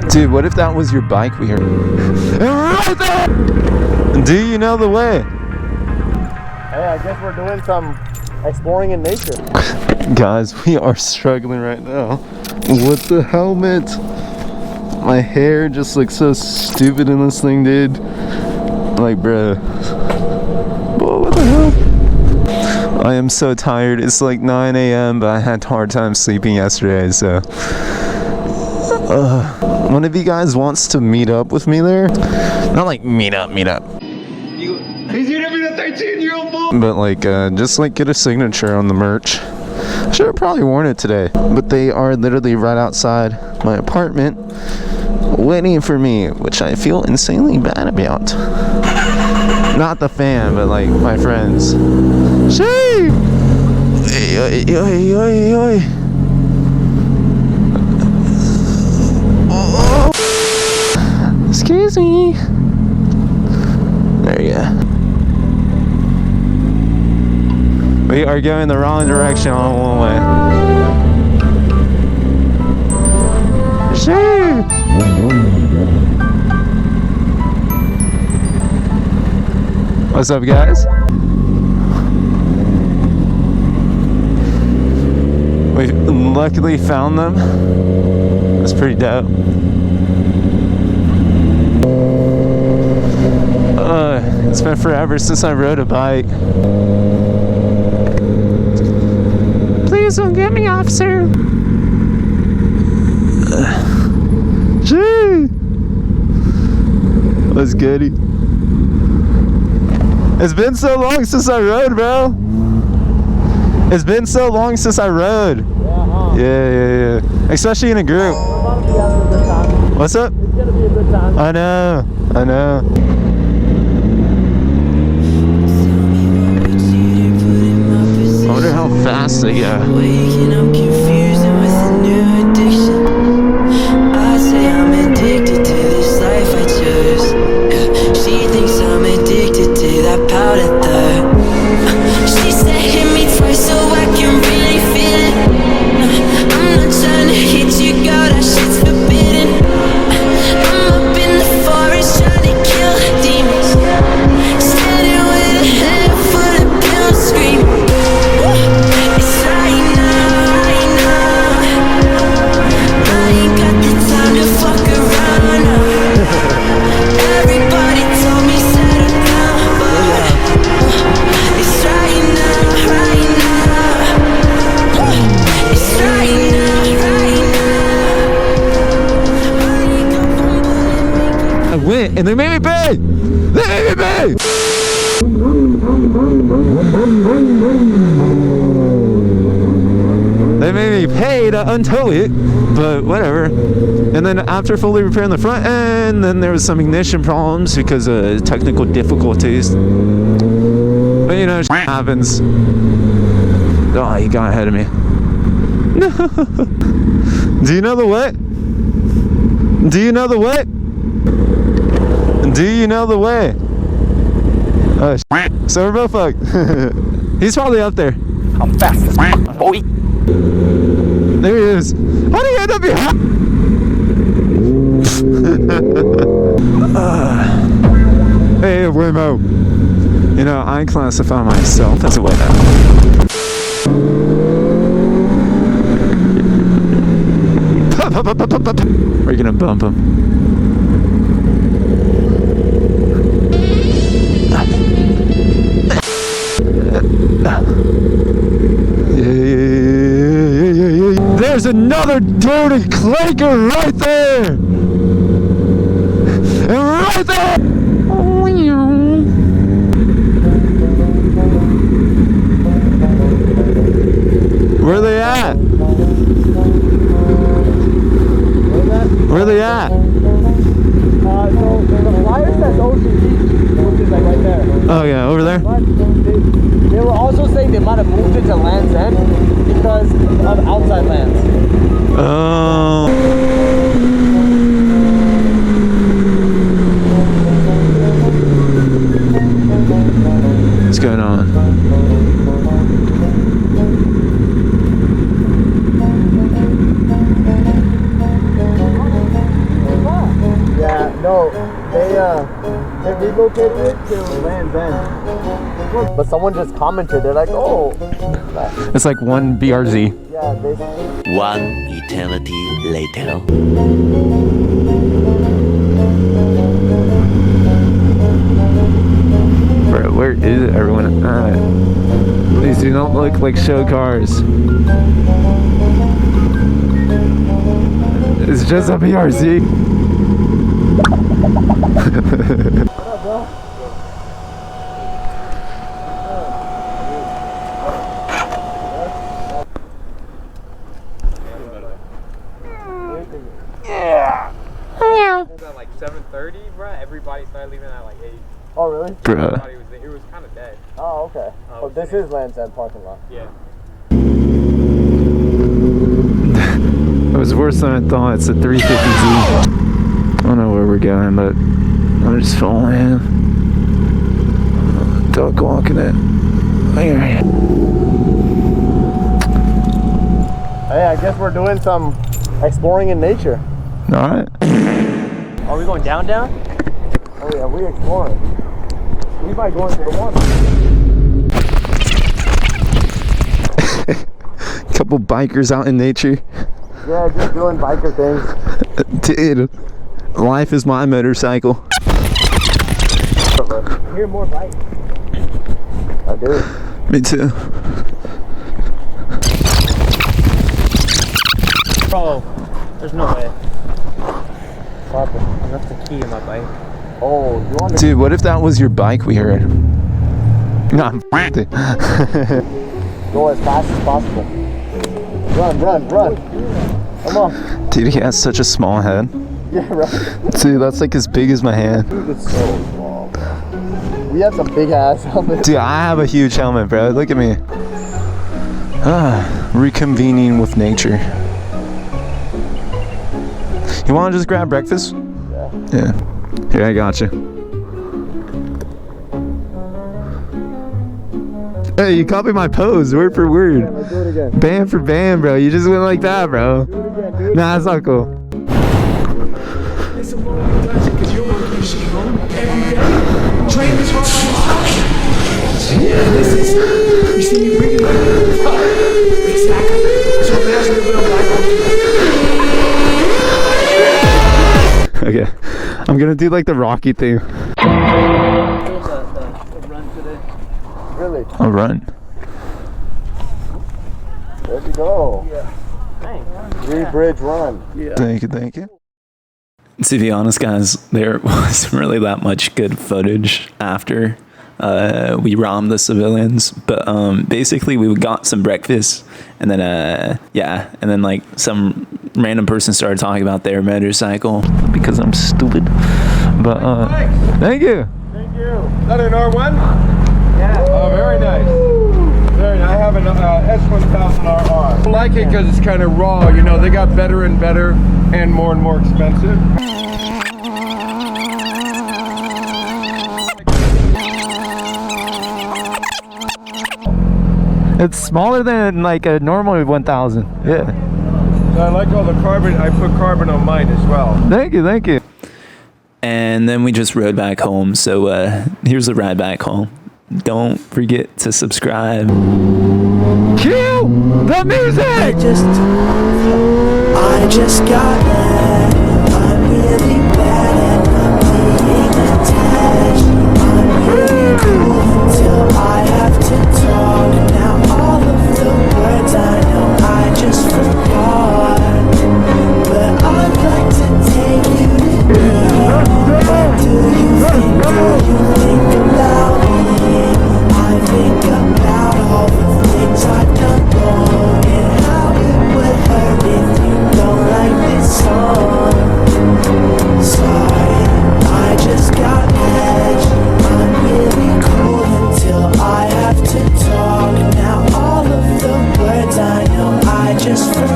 Dude, what if that was your bike we heard? Right there! Do you know the way? Hey, I guess we're doing some exploring in nature. Guys, we are struggling right now with the helmet. My hair just looks so stupid in this thing, dude. Like, bruh. Whoa, what the hell? I am so tired. It's like 9 a.m., but I had a hard time sleeping yesterday, so. One of you guys wants to meet up with me there? Not like meet up. He's gonna be the 13-year-old boy. But like, just like get a signature on the merch. I should have probably worn it today. But they are literally right outside my apartment waiting for me, which I feel insanely bad about. Not the fan, but like my friends. Shee! Excuse me. There you go. We are going the wrong direction on one way. Shee! What's up, guys? We luckily found them. That's pretty dope. It's been forever since I rode a bike. Please don't get me, officer. Gee! What's goody? It's been so long since I rode, bro. It's been so long since I rode. Yeah. Especially in a group. What's up? It's gonna be a good time. I know. I wonder how fast they go. Waking up confused and with a new addiction. I say I'm addicted to this life I chose. She thinks I'm addicted to that powder though. She said hit me twice so I can really feel it. I'm not trying to hit you, girl, that shit's forbidden. I'm up in the forest trying to kill demons. Standing with a head full of pills screaming. It's right now. I ain't got the time to fuck around. Everybody told me settle down, but it's right now. It's right now. I went and they made me pay! They made me pay to untow it, but whatever. And then after fully repairing the front end, then there was some ignition problems because of technical difficulties. But you know, shit happens. Oh, he got ahead of me. Do you know the what? Do you know the what? Do you know the way? Oh, shit. So we're both fucked. He's probably up there. I'm fast as boy. There he is. How do you end up here? Hey, Waymo. You know, I classify myself as a Waymo. We're gonna bump him. Yeah. There's another dirty clanker right there! And right there! Where are they at? Where are they at? So the flyer says Ocean Beach, which is like right there. Oh yeah, over there? But they were also saying they might have moved it to Land's End because of outside lands. Oh. What's going on? No, they relocated it to Land's End. But someone just commented, they're like, oh. It's like one BRZ. Yeah, they... One eternity later. Bro, where is everyone at? These do not look like show cars. It's just a BRZ. What up, bro? At like 7:30, bro. Everybody started leaving at like 8. Oh, really? Bruh. It was kind of dead. Oh, okay. Oh, this is Land's End parking lot. Yeah. It was worse than I thought. It's a 350Z. I don't know where we're going, but I'm just following him. Dog walking it. Hey, I guess we're doing some exploring in nature. Alright. Are we going down? Oh yeah, we exploring. We might go into the water. Couple bikers out in nature. Yeah, just doing biker things. Dude, life is my motorcycle. Hear more bikes. I do. Me too. Bro, there's no way. Papa, I left the key in my bike. Oh, you want to Dude, what if that was your bike we heard? No, I'm go as fast as possible? Run. Come on. Dude, he has such a small head. Yeah, right. Dude, that's like as big as my hand. Dude, it's so small, bro. We have some big ass helmets. Dude, I have a huge helmet, bro. Look at me. Reconvening with nature. You want to just grab breakfast? Yeah. Here, I got you. Hey, you copied my pose, word for word. Yeah, let's do it again. Bam for bam, bro. You just went like that, bro. Do it again, dude. Nah, that's not cool. It's a moment because you're working your shit home every day. Train this hard this is, you see me bringing it up. Exactly. So imagine a little black. Okay. I'm gonna do like the Rocky thing. A run today. Really? I'll run. There we go. Yeah. Thanks. Bridge run. Yeah. Thank you. To be honest, guys, there wasn't really that much good footage after we robbed the civilians, but basically we got some breakfast, and then and then like some random person started talking about their motorcycle because I'm stupid. But thank you. Is that an R1? Yeah. Oh, very nice. Very nice. I have an S1000RR. I like it because it's kind of raw. You know, they got better and better and more expensive. It's smaller than like a normal 1000. Yeah. I like all the carbon. I put carbon on mine as well. Thank you. And then we just rode back home. So here's the ride back home. Don't forget to subscribe. Cue the music! I just got mad. I'm really bad and I'm being attached. I'm really cool until I have to talk. Now all of the words I know I just forgot. But I'd like to take you to me. What do you think about me? I think about all the things I've done wrong and how it would hurt if you don't like this song. Sorry, I just got edged. I'm really cool until I have to talk. Now all of the words I know I just forgot.